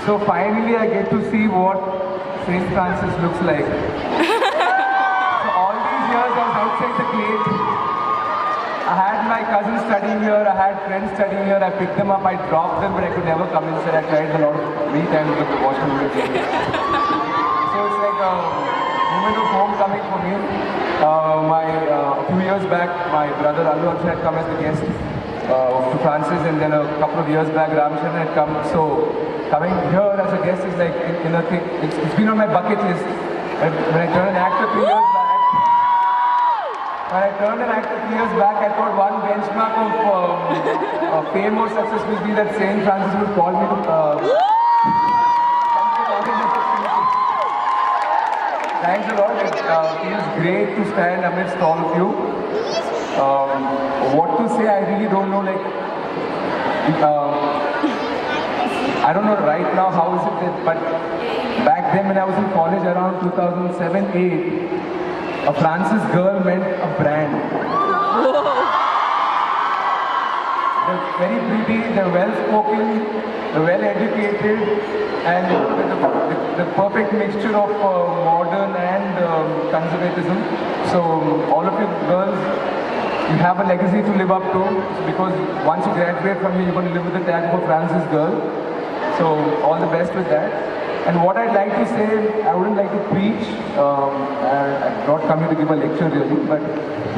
So finally I get to see what St. Francis looks like. So all these years I was outside the gate. I had my cousins studying here, I had friends studying here, I picked them up, I dropped them, but I could never come inside. I tried a lot of many times to watch the movie. So it's like a moment of homecoming for me. A few years back, my brother Allu Arjun had come as a guest to Francis, and then a couple of years back, Ram Charan had come. So coming here as a guest is like in a thing. It's been on my bucket list. When I turned an actor 3 years back, I thought one benchmark of fame or success would be that St. Francis would call me to. Thanks a lot. It feels great to stand amidst all of you. What to say, I really don't know. I don't know right now how is it, but back then when I was in college around 2007-8, a Francis girl meant a brand. They're very pretty, they're well-spoken, they're well-educated, and the perfect mixture of modern and conservatism. So all of you girls, you have a legacy to live up to, because once you graduate from here, you're going to live with the tag of a Francis girl. So all the best with that. And what I'd like to say, I wouldn't like to preach. I'm not coming to give a lecture really, but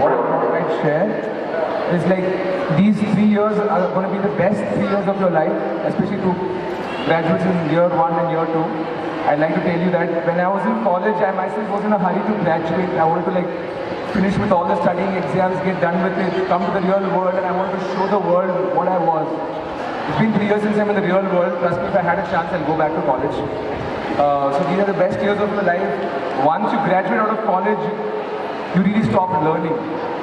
what I thought I'd share is like these 3 years are going to be the best 3 years of your life, especially to graduates in year 1 and year 2. I'd like to tell you that when I was in college, I myself was in a hurry to graduate. I wanted to like finish with all the studying exams, get done with it, come to the real world, and I wanted to show the world what I was. It's been 3 years since I'm in the real world. Trust me, if I had a chance, I'll go back to college. So these are the best years of your life. Once you graduate out of college, you really stop learning.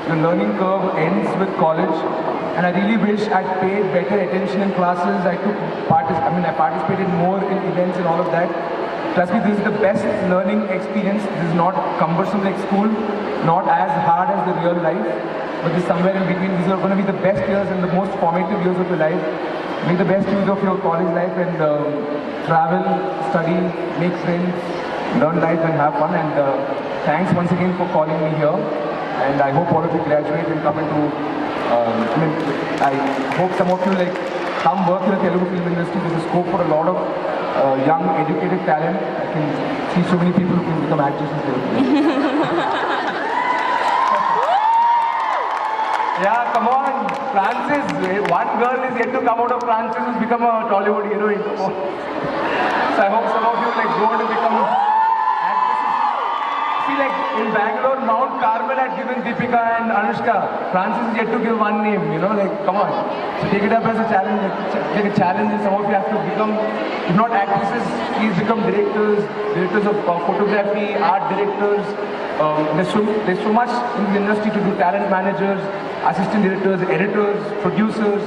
Your learning curve ends with college. And I really wish I'd paid better attention in classes. I participated more in events and all of that. Trust me, this is the best learning experience. This is not cumbersome like school, not as hard as the real life, but this somewhere in between. These are going to be the best years and the most formative years of your life. Make the best use of your college life and travel, study, make friends, learn life and have fun. And thanks once again for calling me here. And I hope all of you graduate and come into, I hope some of you like come work in the Telugu film industry. There's a scope for a lot of young, educated talent. I can see so many people who can become actors in Telugu. Yeah, come on, Francis. One girl is yet to come out of Francis who's become a Tollywood heroine. So I hope some of you like go on to become actresses. See, like in Bangalore, Mount Carmel had given Deepika and Anushka. Francis is yet to give one name. Like come on. So take it up as a challenge. Take a challenge, and some of you have to become, if not actresses, please become directors of photography, art directors. There's so much in the industry to do. Talent managers, assistant directors, editors, producers.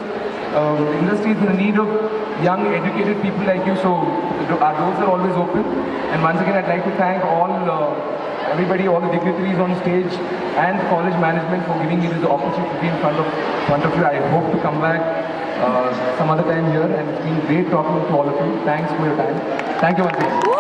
The industry is in the need of young, educated people like you. So our doors are always open. And once again, I'd like to thank everybody, all the dignitaries on stage, and college management for giving me this opportunity to be in front of you. I hope to come back some other time here, and it's been great talking to all of you. Thanks for your time. Thank you once again.